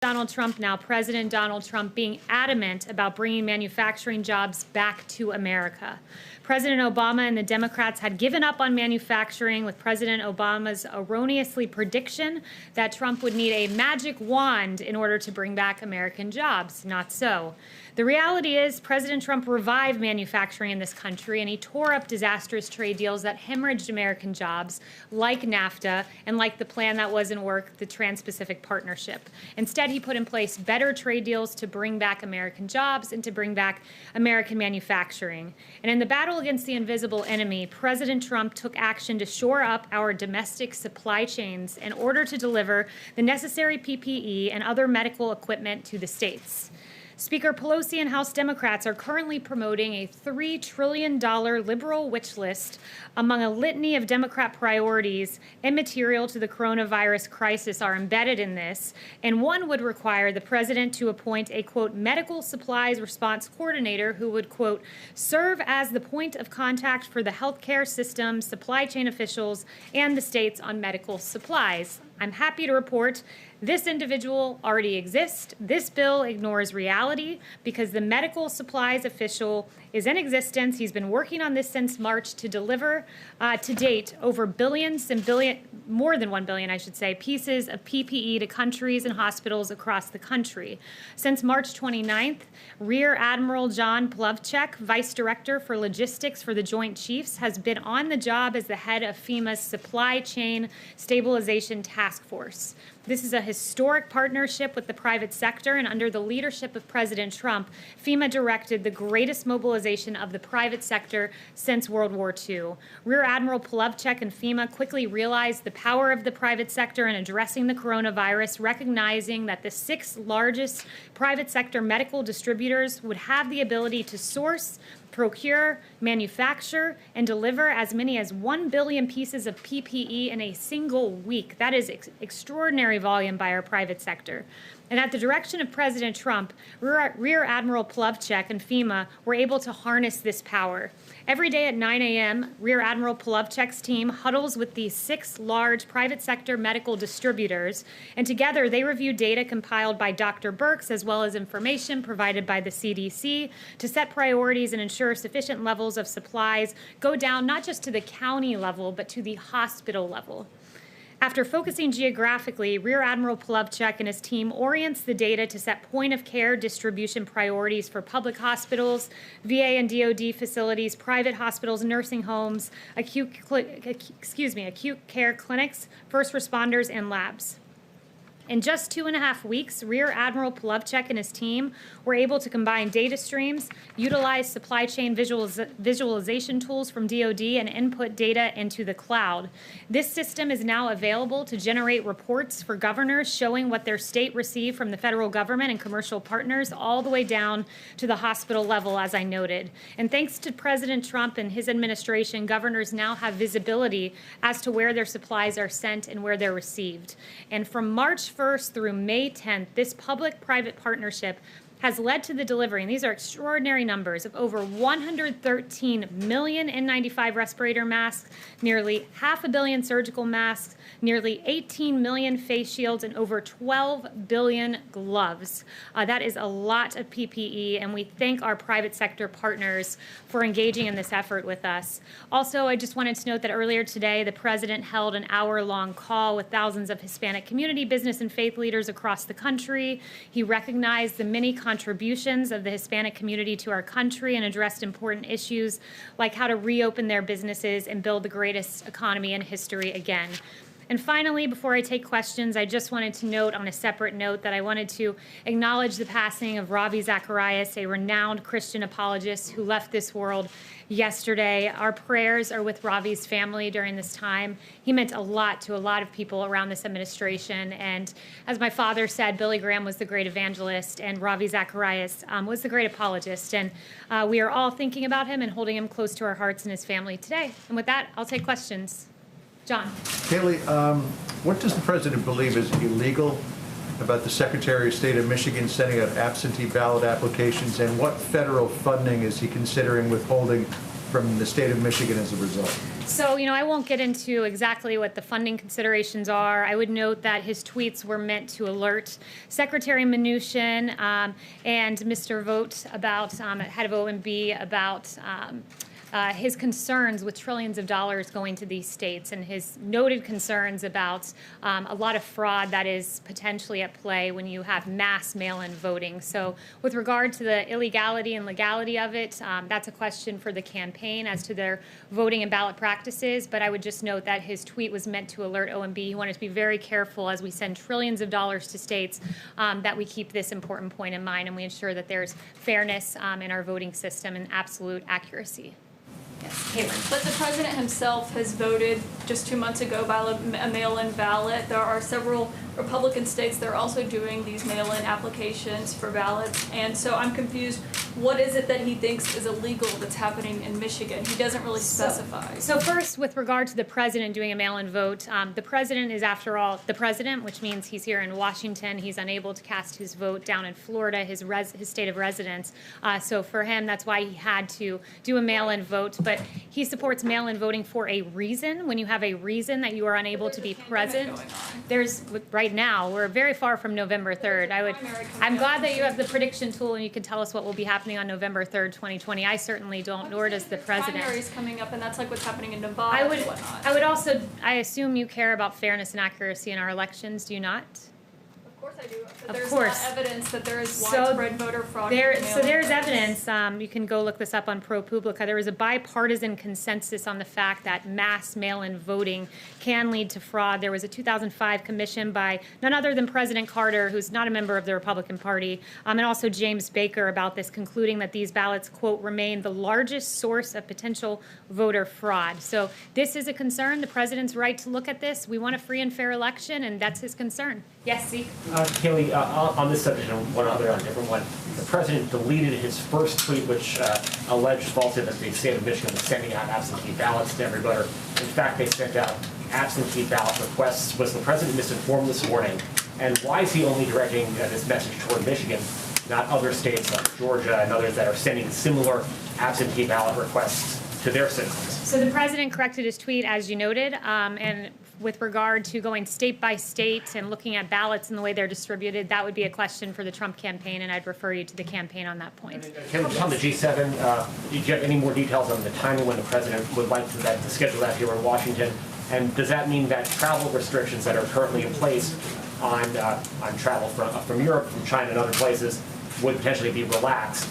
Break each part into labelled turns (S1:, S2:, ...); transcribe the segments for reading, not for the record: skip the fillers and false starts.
S1: Donald Trump, now President Donald Trump, being adamant about bringing manufacturing jobs back to America. President Obama and the Democrats had given up on manufacturing with President Obama's erroneously prediction that Trump would need a magic wand in order to bring back American jobs. Not so. The reality is President Trump revived manufacturing in this country, and he tore up disastrous trade deals that hemorrhaged American jobs, like NAFTA and like the plan that was in work, the Trans-Pacific Partnership. Instead, he put in place better trade deals to bring back American jobs and to bring back American manufacturing. And in the battle against the invisible enemy, President Trump took action to shore up our domestic supply chains in order to deliver the necessary PPE and other medical equipment to the states. Speaker Pelosi and House Democrats are currently promoting a $3 trillion liberal wish list among a litany of Democrat priorities immaterial to the coronavirus crisis are embedded in this, and one would require the president to appoint a, quote, medical supplies response coordinator who would, quote, serve as the point of contact for the healthcare system, supply chain officials, and the states on medical supplies. I'm happy to report this individual already exists. This bill ignores reality because the medical supplies official is in existence. He's been working on this since March to deliver to date over more than 1 billion, I should say, pieces of PPE to countries and hospitals across the country. Since March 29th, Rear Admiral John Plovchek, Vice Director for Logistics for the Joint Chiefs, has been on the job as the head of FEMA's Supply Chain Stabilization Task Force. This is a historic partnership with the private sector, and under the leadership of President Trump, FEMA directed the greatest mobilization of the private sector since World War II. Rear Admiral Plovchek and FEMA quickly realized the power of the private sector in addressing the coronavirus, recognizing that the 6 largest private sector medical distributors would have the ability to source, procure, manufacture, and deliver as many as 1 billion pieces of PPE in a single week. That is extraordinary volume by our private sector. And at the direction of President Trump, Rear Admiral Plovchek and FEMA were able to harness this power. Every day at 9 a.m., Rear Admiral Plovchek's team huddles with these 6 large private sector medical distributors, and together they review data compiled by Dr. Birx as well as information provided by the CDC to set priorities and ensure sufficient levels of supplies go down not just to the county level, but to the hospital level. After focusing geographically, Rear Admiral Plovchek and his team orients the data to set point-of-care distribution priorities for public hospitals, VA and DoD facilities, private hospitals, nursing homes, acute care clinics, first responders, and labs. In just 2.5 weeks, Rear Admiral Plovchek and his team were able to combine data streams, utilize supply chain visualization tools from DoD, and input data into the cloud. This system is now available to generate reports for governors showing what their state received from the federal government and commercial partners all the way down to the hospital level, as I noted. And thanks to President Trump and his administration, governors now have visibility as to where their supplies are sent and where they're received. And from March 1st through May 10th, this public-private partnership has led to the delivery, and these are extraordinary numbers, of over 113 million N95 respirator masks, nearly 500 million surgical masks, nearly 18 million face shields, and over 12 billion gloves. That is a lot of PPE, and we thank our private sector partners for engaging in this effort with us. Also, I just wanted to note that earlier today, the president held an hour-long call with thousands of Hispanic community, business, and faith leaders across the country. He recognized the many contributions of the Hispanic community to our country and addressed important issues like how to reopen their businesses and build the greatest economy in history again. And finally, before I take questions, I just wanted to note on a separate note that I wanted to acknowledge the passing of Ravi, Zacharias, a renowned Christian apologist who left this world yesterday. Our prayers are with Ravi's family during this time. He meant a lot to a lot of people around this administration. And as my father said, Billy Graham was the great evangelist and Ravi Zacharias was the great apologist. And we are all thinking about him and holding him close to our hearts and his family today. And with that, I'll take questions. John.
S2: Kayleigh, what does the president believe is illegal about the Secretary of State of Michigan sending out absentee ballot applications, and what federal funding is he considering withholding from the state of Michigan as a result?
S1: So, I won't get into exactly what the funding considerations are. I would note that his tweets were meant to alert Secretary Mnuchin and Mr. Vogt about, head of OMB, about his concerns with trillions of dollars going to these states and his noted concerns about a lot of fraud that is potentially at play when you have mass mail-in voting. So with regard to the illegality and legality of it, that's a question for the campaign as to their voting and ballot practices. But I would just note that his tweet was meant to alert OMB. He wanted to be very careful as we send trillions of dollars to states that we keep this important point in mind and we ensure that there's fairness in our voting system and absolute accuracy. Yes, Kayleigh.
S3: But the president himself has voted just 2 months ago by a mail-in ballot. There are several Republican states that are also doing these mail-in applications for ballots. And so I'm confused. What is it that he thinks is illegal that's happening in Michigan? He doesn't really specify.
S1: So first, with regard to the president doing a mail-in vote, the president is, after all, the president, which means he's here in Washington. He's unable to cast his vote down in Florida, his state of residence. So for him, that's why he had to do a mail-in vote. But he supports mail-in voting for a reason. When you have a reason that you are unable to be present, there's right now we're very far from November 3rd. I'm glad that you have the prediction tool and you can tell us what will be happening on November 3rd, 2020. I certainly don't, nor does the president.
S3: Primaries coming up, and that's like what's happening in Nevada and whatnot.
S1: I assume you care about fairness and accuracy in our elections, do you not?
S3: Of course I do. But
S1: Of
S3: there's
S1: course.
S3: not evidence that there is widespread voter fraud.
S1: So there's evidence. You can go look this up on ProPublica. There was a bipartisan consensus on the fact that mass mail-in voting can lead to fraud. There was a 2005 commission by none other than President Carter, who's not a member of the Republican Party, and also James Baker about this, concluding that these ballots, quote, remain the largest source of potential voter fraud. So this is a concern. The president's right to look at this. We want a free and fair election, and that's his concern. Yes, Zeke?
S4: Kayleigh, on this subject and one other on a different one, the president deleted his first tweet, which alleged falsely that the state of Michigan was sending out absentee ballots to every voter. In fact, they sent out absentee ballot requests. Was the president misinformed this morning? And why is he only directing this message toward Michigan, not other states like Georgia and others that are sending similar absentee ballot requests to their citizens?
S1: So the president corrected his tweet, as you noted, and with regard to going state by state and looking at ballots and the way they're distributed, that would be a question for the Trump campaign, and I'd refer you to the campaign on that point.
S4: On the G7, do you have any more details on the timing when the president would like to schedule that here in Washington? And does that mean that travel restrictions that are currently in place on travel from Europe, from China, and other places would potentially be relaxed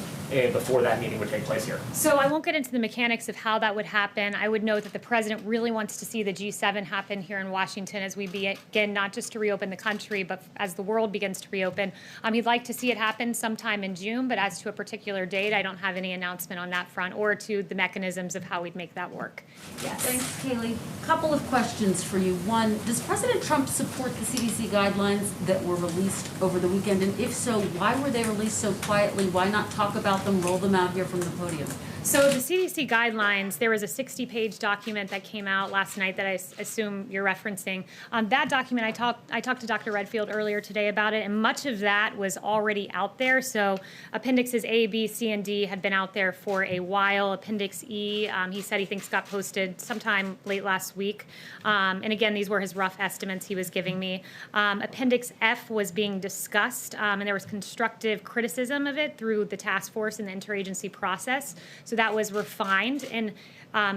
S4: before that meeting would take place here?
S1: So I won't get into the mechanics of how that would happen. I would note that the president really wants to see the G7 happen here in Washington as we begin not just to reopen the country, but as the world begins to reopen. He'd like to see it happen sometime in June, but as to a particular date, I don't have any announcement on that front or to the mechanisms of how we'd make that work. Yes.
S5: Thanks, Kayleigh. Couple of questions for you. One, does President Trump support the CDC guidelines that were released over the weekend? And if so, why were they released so quietly? Why not talk about them, roll them out here from the podium?
S1: So the CDC guidelines, there was a 60-page document that came out last night that I assume you're referencing. That document, I talked to Dr. Redfield earlier today about it, and much of that was already out there. So Appendixes A, B, C, and D had been out there for a while. Appendix E, he said he thinks got posted sometime late last week. And again, these were his rough estimates he was giving me. Appendix F was being discussed, and there was constructive criticism of it through the task force and the interagency process. So that was refined. And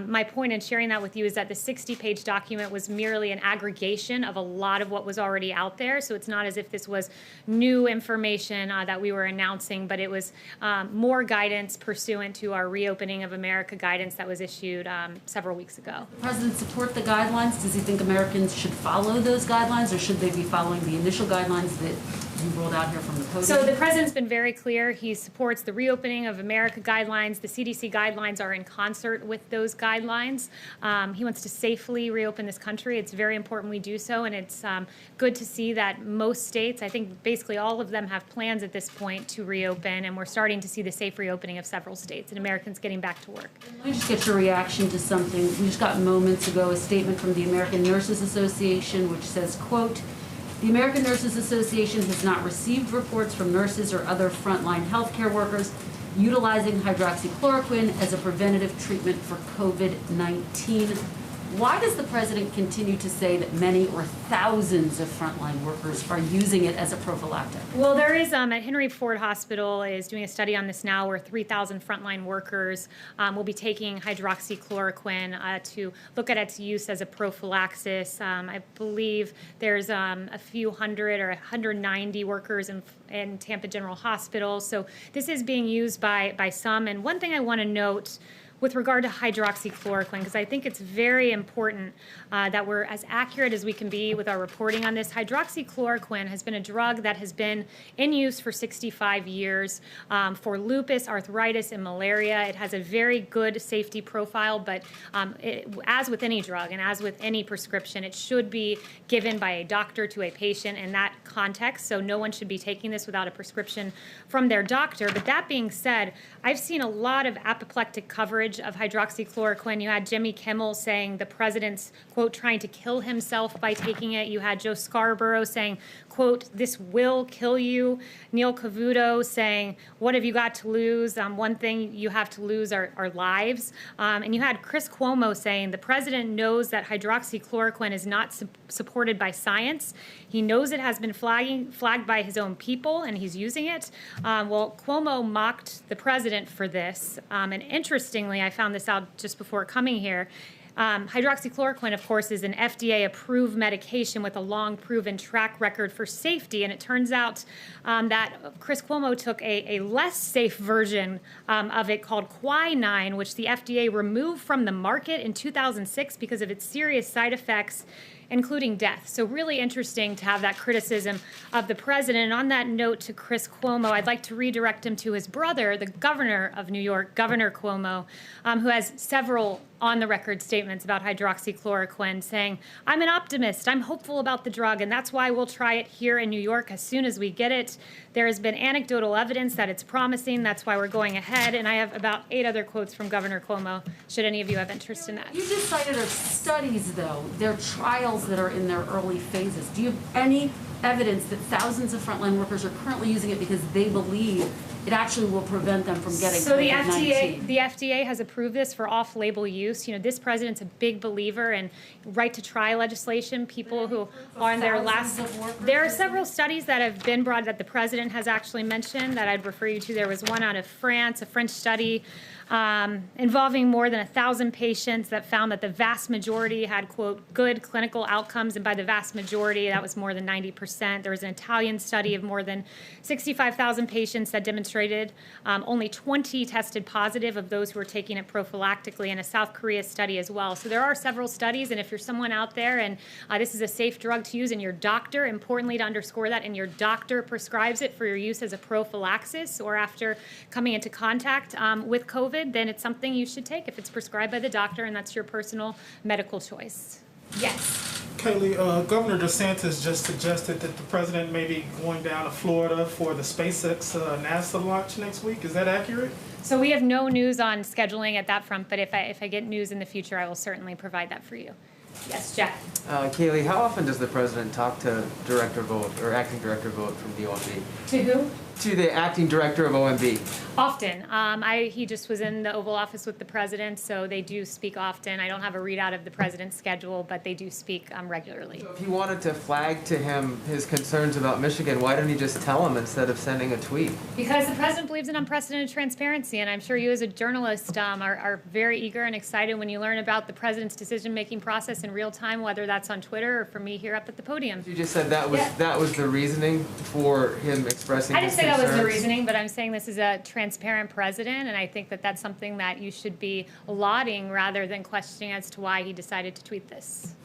S1: my point in sharing that with you is that the 60-page document was merely an aggregation of a lot of what was already out there. So it's not as if this was new information that we were announcing, but it was more guidance pursuant to our Reopening of America guidance that was issued several weeks ago.
S5: Does the president support the guidelines? Does he think Americans should follow those guidelines, or should they be following the initial guidelines that you rolled out here from the podium?
S1: So the president's been very clear. He supports the Reopening of America guidelines. The CDC guidelines are in concert with those guidelines. He wants to safely reopen this country. It's very important we do so, and it's good to see that most states, I think basically all of them, have plans at this point to reopen, and we're starting to see the safe reopening of several states and Americans getting back to work.
S5: Let me just get your reaction to something. We just got moments ago a statement from the American Nurses Association which says, quote, "The American Nurses Association has not received reports from nurses or other frontline healthcare workers utilizing hydroxychloroquine as a preventative treatment for COVID-19. Why does the president continue to say that many or thousands of frontline workers are using it as a prophylactic?
S1: Well, there is, at Henry Ford Hospital is doing a study on this now where 3,000 frontline workers will be taking hydroxychloroquine to look at its use as a prophylaxis. I believe there's a few hundred or 190 workers in Tampa General Hospital. So this is being used by some. And one thing I want to note with regard to hydroxychloroquine, because I think it's very important that we're as accurate as we can be with our reporting on this. Hydroxychloroquine has been a drug that has been in use for 65 years for lupus, arthritis, and malaria. It has a very good safety profile, but as with any drug and as with any prescription, it should be given by a doctor to a patient in that context, so no one should be taking this without a prescription from their doctor. But that being said, I've seen a lot of apoplectic coverage of hydroxychloroquine. You had Jimmy Kimmel saying the president's, quote, trying to kill himself by taking it. You had Joe Scarborough saying, quote, this will kill you. Neil Cavuto saying, what have you got to lose? One thing you have to lose are lives. And you had Chris Cuomo saying the president knows that hydroxychloroquine is not supported by science. He knows it has been flagged by his own people, and he's using it. Well, Cuomo mocked the president for this. And interestingly, I found this out just before coming here. Hydroxychloroquine, of course, is an FDA-approved medication with a long proven track record for safety, and it turns out that Chris Cuomo took a less safe version of it called quinine, which the FDA removed from the market in 2006 because of its serious side effects, including death. So really interesting to have that criticism of the president. And on that note to Chris Cuomo, I'd like to redirect him to his brother, the governor of New York, Governor Cuomo, who has several on-the-record statements about hydroxychloroquine, saying, I'm an optimist, I'm hopeful about the drug, and that's why we'll try it here in New York as soon as we get it. There has been anecdotal evidence that it's promising, that's why we're going ahead, and I have about 8 other quotes from Governor Cuomo, should any of you have interest in that.
S5: You just cited our studies, though. They're trials that are in their early phases. Do you have any evidence that thousands of frontline workers are currently using it because they believe it actually will prevent them from getting COVID-19?
S1: The FDA has approved this for off-label use. You know, this president's a big believer in right-to-try legislation. People who are in their last... There are several studies that have been brought that the president has actually mentioned that I'd refer you to. There was one out of France, a French study involving more than 1,000 patients that found that the vast majority had, quote, good clinical outcomes, and by the vast majority, that was more than 90%. There was an Italian study of more than 65,000 patients that demonstrated only 20 tested positive of those who were taking it prophylactically, and a South Korea study as well. So there are several studies, and if you're someone out there and this is a safe drug to use, and your doctor, importantly to underscore that, and your doctor prescribes it for your use as a prophylaxis or after coming into contact with COVID, then it's something you should take if it's prescribed by the doctor and that's your personal medical choice. Yes.
S6: Kayleigh, Governor DeSantis just suggested that the president may be going down to Florida for the SpaceX NASA launch next week. Is that accurate?
S1: So we have no news on scheduling at that front, but if I get news in the future, I will certainly provide that for you. Yes, Jack.
S7: Kayleigh, how often does the president talk to Director Vogt or Acting Director Vogt from the OMB?
S1: To who?
S7: To the Acting Director of OMB.
S1: Often. He just was in the Oval Office with the president, so they do speak often. I don't have a readout of the president's schedule, but they do speak regularly.
S7: So if he wanted to flag to him his concerns about Michigan, why didn't he just tell him instead of sending a tweet?
S1: Because the president believes in unprecedented transparency, and I'm sure you as a journalist are very eager and excited when you learn about the president's decision-making process in real time, whether that's on Twitter or from me here up at the podium.
S7: You just said that was the reasoning for him expressing
S1: I didn't
S7: his
S1: say that was the
S7: concerns?
S1: reasoning, but I'm saying this is a transparent president, and I think that that's something that you should be lauding rather than questioning as to why he decided to tweet this.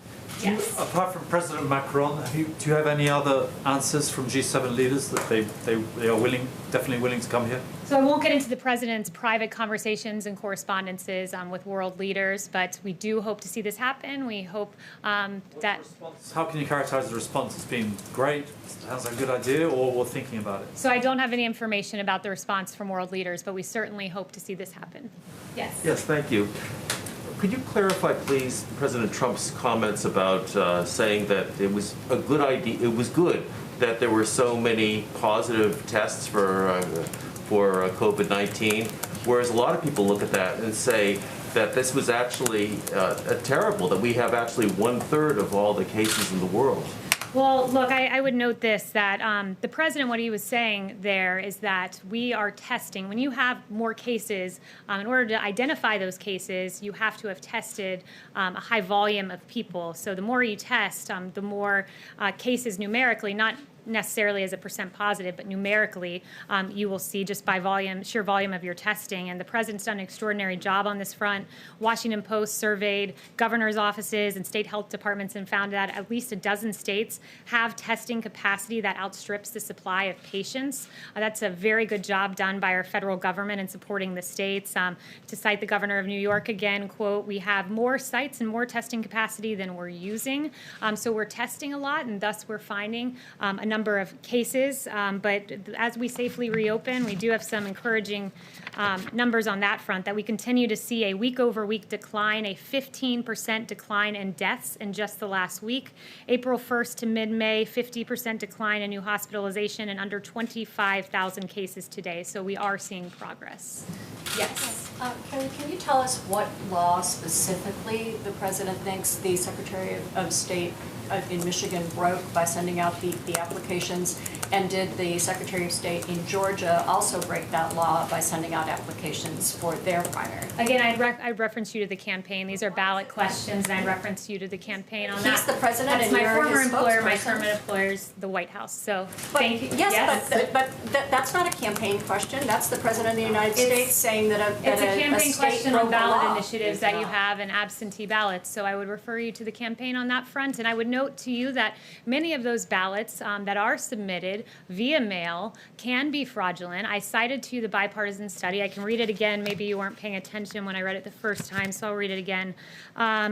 S1: Yes.
S8: Apart from President Macron, do you have any other answers from G7 leaders that they are definitely willing to come here?
S1: So I won't get into the president's private conversations and correspondences with world leaders, but we do hope to see this happen. We hope that...
S8: How can you characterize the response as being great, sounds like a good idea, or we're thinking about it?
S1: So I don't have any information about the response from world leaders, but we certainly hope to see this happen. Yes.
S9: Yes, thank you. Could you clarify, please, President Trump's comments about saying that it was a good idea, it was good that there were so many positive tests for COVID-19, whereas a lot of people look at that and say that this was actually terrible, that we have actually 1/3 of all the cases in the world.
S1: Well, look, I would note this, that the president, what he was saying there is that we are testing. When you have more cases, in order to identify those cases, you have to have tested a high volume of people. So the more you test, the more cases numerically, not necessarily as a % positive, but numerically, you will see just by volume, sheer volume of your testing. And the president's done an extraordinary job on this front. Washington Post surveyed governor's offices and state health departments and found that at least a dozen states have testing capacity that outstrips the supply of patients. That's a very good job done by our federal government in supporting the states. To cite the governor of New York again, quote, "We have more sites and more testing capacity than we're using." So we're testing a lot, and thus we're finding a number of cases, but as we safely reopen, we do have some encouraging numbers on that front, that we continue to see a week-over-week decline, a 15% decline in deaths in just the last week. April 1st to mid-May, 50% decline in new hospitalization and under 25,000 cases today, so we are seeing progress. Yes.
S10: Kayleigh, can you tell us what law specifically the president thinks the Secretary of State in Michigan broke by sending out the applications? And did the Secretary of State in Georgia also break that law by sending out applications for their primary?
S1: Again, I'd reference you to the campaign. These are ballot questions, and I'd reference you to the campaign on that.
S10: He's the president,
S1: that's
S10: and
S1: my
S10: you're
S1: former
S10: his
S1: employer. My
S10: spokesperson.
S1: current employer is the White House. So
S10: But,
S1: thank you.
S10: yes, but that's not a campaign question. That's the president of the United States saying that
S1: It's a campaign
S10: state
S1: question
S10: broke
S1: on
S10: the
S1: ballot
S10: law.
S1: initiatives that you have and absentee ballots. So I would refer you to the campaign on that front. And I would note to you that many of those ballots that are submitted via mail can be fraudulent. I cited to you the bipartisan study. I can read it again. Maybe you weren't paying attention when I read it the first time, so I'll read it again.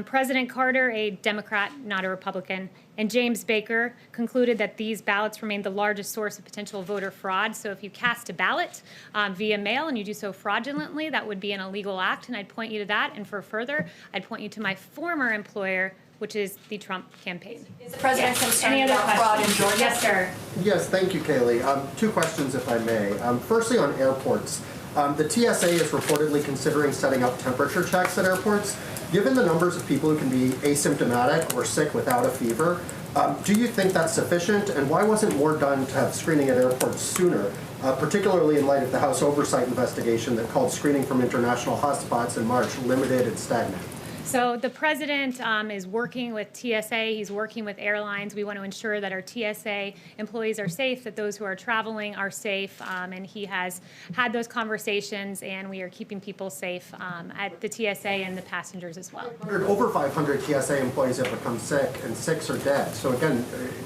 S1: President Carter, a Democrat, not a Republican, and James Baker concluded that these ballots remain the largest source of potential voter fraud. So if you cast a ballot via mail and you do so fraudulently, that would be an illegal act, and I'd point you to that. And for further, I'd point you to my former employer, which is the Trump campaign.
S10: Is the president concerned
S1: Any other
S10: about fraud in
S1: questions?
S10: Georgia?
S1: Yes, sir.
S11: Yes, thank you, Kayleigh. Two questions, if I may. Firstly, on airports. The TSA is reportedly considering setting up temperature checks at airports. Given the numbers of people who can be asymptomatic or sick without a fever, do you think that's sufficient? And why wasn't more done to have screening at airports sooner, particularly in light of the House oversight investigation that called screening from international hotspots in March limited and stagnant?
S1: So the president is working with TSA. He's working with airlines. We want to ensure that our TSA employees are safe, that those who are traveling are safe, and he has had those conversations, and we are keeping people safe at the TSA and the passengers as well.
S11: Over 500 TSA employees have become sick, and 6 are dead. So again,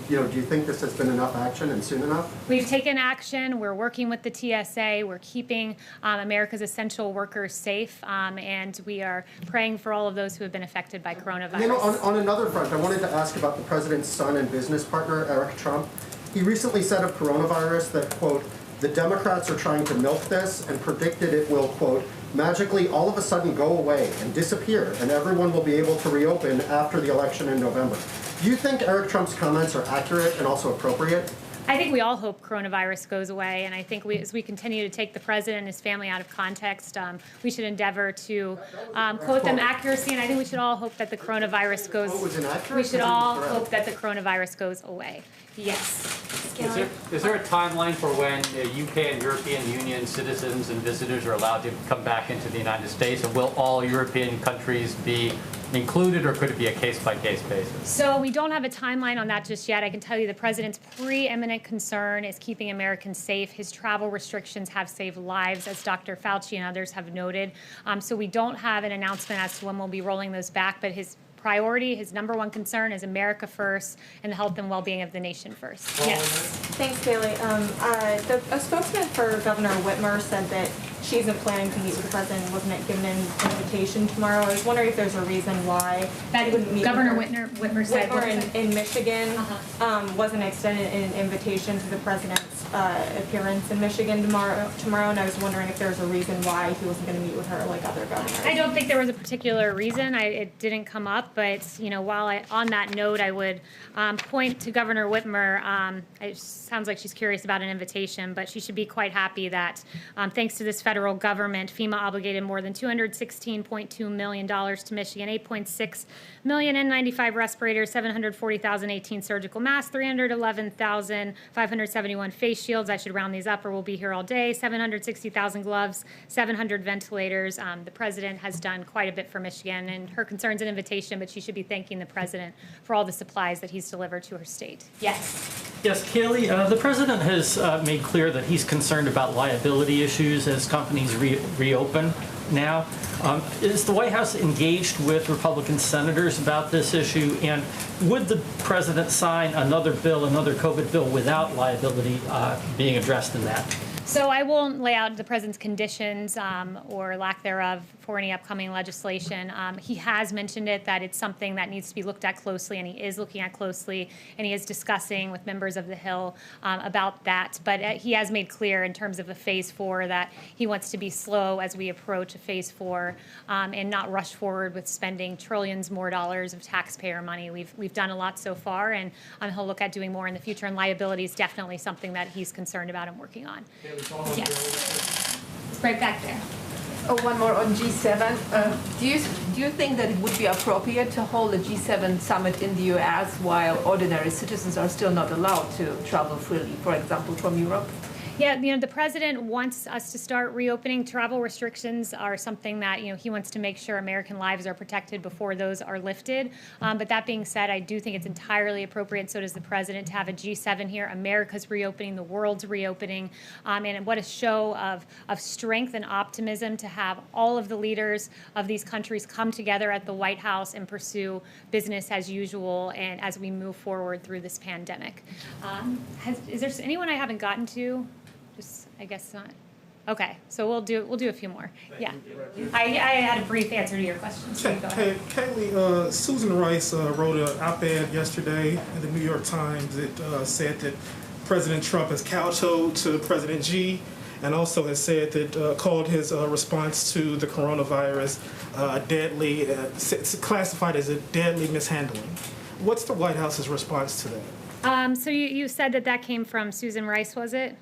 S11: do you think this has been enough action and soon enough?
S1: We've taken action. We're working with the TSA. We're keeping America's essential workers safe, and we are praying for all of those who have been affected by coronavirus.
S11: And then on another front, I wanted to ask about the president's son and business partner, Eric Trump. He recently said of coronavirus that, quote, the Democrats are trying to milk this and predicted it will, quote, magically all of a sudden go away and disappear, and everyone will be able to reopen after the election in November. Do you think Eric Trump's comments are accurate and also appropriate?
S1: I think we all hope coronavirus goes away, and I think as we continue to take the president and his family out of context, we should endeavor to quote them accuracy, and I think we should all hope that the coronavirus goes. We should all hope that the coronavirus goes away. Yes.
S12: Is there a timeline for when UK and European Union citizens and visitors are allowed to come back into the United States, and will all European countries be included, or could it be a case-by-case basis?
S1: So we don't have a timeline on that just yet. I can tell you the president's preeminent concern is keeping Americans safe. His travel restrictions have saved lives, as Dr. Fauci and others have noted. So we don't have an announcement as to when we'll be rolling those back, but his priority, his number one concern is America first and the health and well-being of the nation first. Yes.
S13: Thanks, Kayleigh. A spokesman for Governor Whitmer said that she isn't planning to meet with the president and wasn't given an invitation tomorrow. I was wondering if there's a reason why
S1: that
S13: wouldn't meet
S1: Governor
S13: with her.
S1: Whitmer said
S13: in Michigan wasn't extended an invitation to the president's appearance in Michigan tomorrow, and I was wondering if there's a reason why he wasn't going to meet with her like other governors.
S1: I don't think there was a particular reason. It didn't come up, but while on that note, I would point to Governor Whitmer. It sounds like she's curious about an invitation, but she should be quite happy that thanks to this federal government. FEMA obligated more than $216.2 million to Michigan, $8.6 million N95 respirators, 740,018 surgical masks, 311,571 face shields. I should round these up or we'll be here all day. 760,000 gloves, 700 ventilators. The president has done quite a bit for Michigan, and her concern's an invitation, but she should be thanking the president for all the supplies that he's delivered to her state. Yes.
S14: Yes, Kayleigh, the president has made clear that he's concerned about liability issues as companies reopen now. Is the White House engaged with Republican senators about this issue? And would the president sign another bill, another COVID bill, without liability being addressed in that?
S1: So I won't lay out the president's conditions or lack thereof for any upcoming legislation. He has mentioned it, that it's something that needs to be looked at closely, and he is looking at closely, and he is discussing with members of the Hill about that. But he has made clear in terms of a phase 4 that he wants to be slow as we approach a phase 4 and not rush forward with spending trillions more dollars of taxpayer money. We've done a lot so far, and he'll look at doing more in the future, and liability is definitely something that he's concerned about and working on. Yes. Right back there.
S15: Oh, one more on G7. Do you think that it would be appropriate to hold a G7 summit in the U.S. while ordinary citizens are still not allowed to travel freely, for example, from Europe?
S1: Yeah, the president wants us to start reopening. Travel restrictions are something that, he wants to make sure American lives are protected before those are lifted. But that being said, I do think it's entirely appropriate, so does the president, to have a G7 here. America's reopening, the world's reopening. And what a show of strength and optimism to have all of the leaders of these countries come together at the White House and pursue business as usual and as we move forward through this pandemic. Is there anyone I haven't gotten to? I guess not. Okay, so we'll do a few more. Yeah, I had a brief answer to your question. So
S6: Kayleigh, Susan Rice wrote an op-ed yesterday in the New York Times that said that President Trump has kowtowed to President Xi, and also has said that called his response to the coronavirus deadly, classified as a deadly mishandling. What's the White House's response to that?
S1: So you said that came from Susan Rice, was it?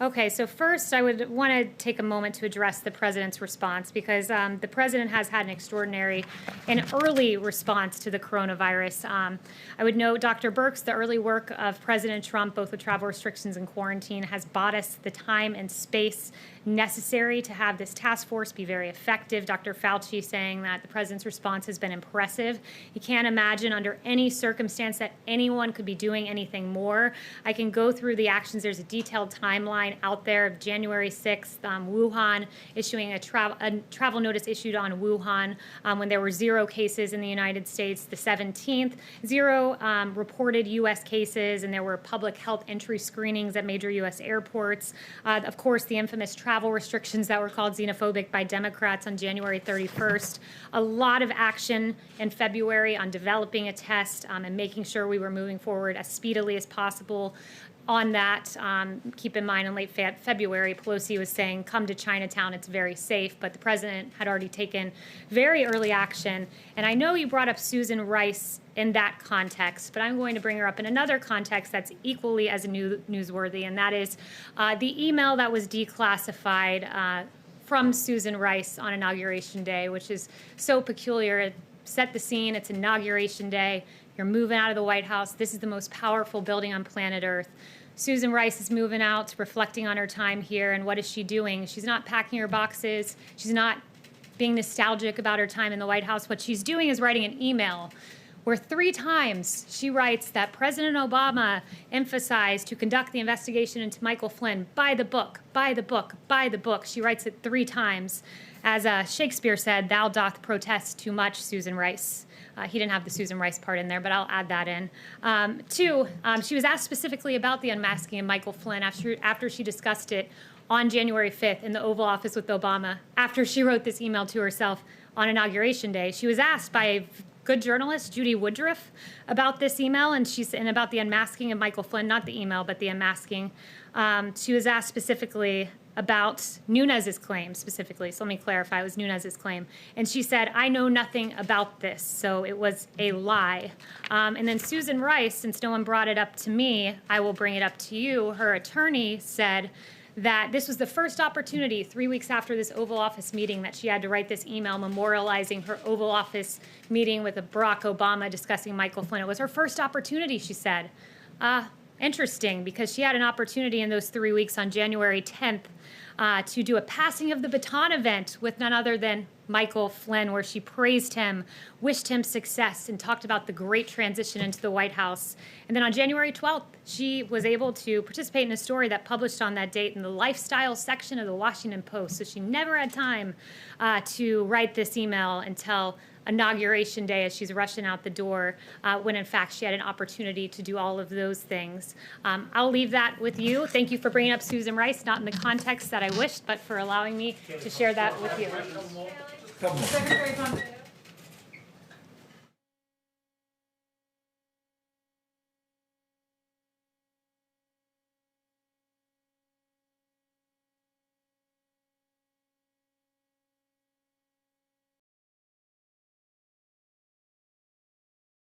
S1: Okay, so first I would want to take a moment to address the president's response, because the president has had an extraordinary and early response to the coronavirus. I would note, Dr. Birx, the early work of President Trump, both with travel restrictions and quarantine, has bought us the time and space necessary to have this task force be very effective. Dr. Fauci saying that the president's response has been impressive. He can't imagine under any circumstance that anyone could be doing anything more. I can go through the actions. There's a detailed timeline out there of January 6th, Wuhan issuing a travel notice issued on Wuhan when there were 0 cases in the United States. The 17th, 0 reported U.S. cases, and there were public health entry screenings at major U.S. airports. Of course, the infamous travel restrictions that were called xenophobic by Democrats on January 31st. A lot of action in February on developing a test and making sure we were moving forward as speedily as possible. On that, keep in mind, in late February, Pelosi was saying, come to Chinatown, it's very safe, but the president had already taken very early action. And I know you brought up Susan Rice in that context, but I'm going to bring her up in another context that's equally as newsworthy, and that is the email that was declassified from Susan Rice on Inauguration Day, which is so peculiar. It set the scene. It's Inauguration Day. You're moving out of the White House. This is the most powerful building on planet Earth. Susan Rice is moving out, reflecting on her time here, and what is she doing? She's not packing her boxes. She's not being nostalgic about her time in the White House. What she's doing is writing an email where 3 times she writes that President Obama emphasized to conduct the investigation into Michael Flynn by the book, by the book, by the book. She writes it 3 times. As Shakespeare said, thou doth protest too much, Susan Rice. He didn't have the Susan Rice part in there, but I'll add that in. 2, she was asked specifically about the unmasking of Michael Flynn after she discussed it on January 5th in the Oval Office with Obama, after she wrote this email to herself on Inauguration Day. She was asked by a good journalist, Judy Woodruff, about this email and about the unmasking of Michael Flynn, not the email, but the unmasking. She was asked specifically about Nunes's claim specifically. So let me clarify, it was Nunes's claim. And she said, I know nothing about this, so it was a lie. And then Susan Rice, since no one brought it up to me, I will bring it up to you. Her attorney said that this was the first opportunity 3 weeks after this Oval Office meeting that she had to write this email memorializing her Oval Office meeting with Barack Obama discussing Michael Flynn. It was her first opportunity, she said. Interesting, because she had an opportunity in those 3 weeks on January 10th to do a passing of the baton event with none other than Michael Flynn, where she praised him, wished him success, and talked about the great transition into the White House. And then on January 12th, she was able to participate in a story that published on that date in the lifestyle section of the Washington Post. So she never had time to write this email until Inauguration Day as she's rushing out the door, when in fact she had an opportunity to do all of those things. I'll leave that with you. Thank you for bringing up Susan Rice, not in the context that I wished, but for allowing me to share that with you.
S2: Couple more.
S1: Secretary Pompeo.